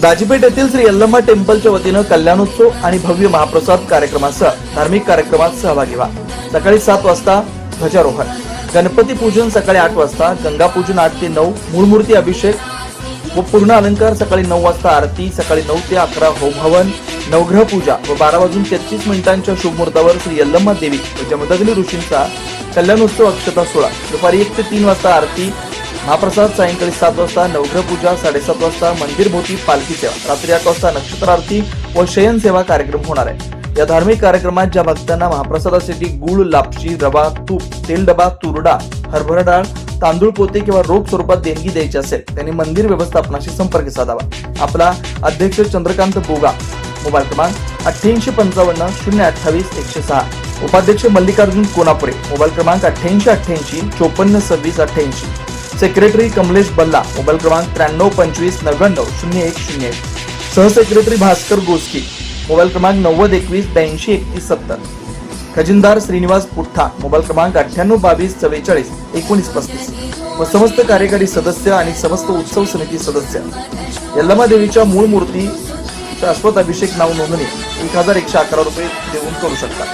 दाजीपेठ येथील श्री यल्लम्मा टेम्पलच्या वतीनं कल्याणोत्सव आणि भव्य महाप्रसाद कार्यक्रमासह धार्मिक कार्यक्रमात सहभागी व्हा। सकाळी 7 वाजता ध्वजारोहण, गणपती पूजन सकाळी 8 वाजता, गंगा पूजन 8 ते 9, मूळमूर्ती अभिषेक व पूर्ण अलंकार सकाळी 9 वाजता, आरती सकाळी 9 ते 11, होम हवन, नवग्रह पूजा व 12:33 शुभ मुहूर्तावर श्री यल्लम्मा देवी व जमदग्नी ऋषींचा कल्याणोत्सव अक्षता सोहळा, दुपारी 1 ते 3 वाजता आरती, महाप्रसाद सायंकाळी 7 वाजता, नवग्रह पूजा 7:30 वाजता, मंदिर भोवती पालखी सेवा, रात्री 8 वाजता नक्षत्र आरती व शयन सेवा कार्यक्रम होणार आहे। या धार्मिक कार्यक्रमात ज्या भक्तांना महाप्रसादासाठी गुळ, लापशी, रवा, तूप, तेल डबा, तुरडा, हरभरा डाळ, तांदूळ पोते किंवा रोख स्वरूपात देणगी द्यायची असेल त्यांनी मंदिर व्यवस्थापनाशी संपर्क साधावा। आपला अध्यक्ष चंद्रकांत बोगा, मोबाईल क्रमांक 8855 028 106, उपाध्यक्ष मल्लिकार्जुन कोनापुरे, मोबाईल क्रमांक 8888 54 26 88, सेक्रेटरी कमलेश बल्ला, मोबाईल क्रमांक 9325 99 0101, सहसेक्रेटरी भास्कर गोस्की, मोबाईल क्रमांक 90 21 82 31 70, खजिनदार श्रीनिवास पुठ्ठा, मोबाईल क्रमांक 98 22 44 19 35 व समस्त कार्यकारी सदस्य आणि समस्त उत्सव समिती सदस्य। यल्लम्मा देवीच्या मूळ मूर्ती शाश्वत अभिषेक नाव नोंदणी 1111 रुपये देऊन करू शकता।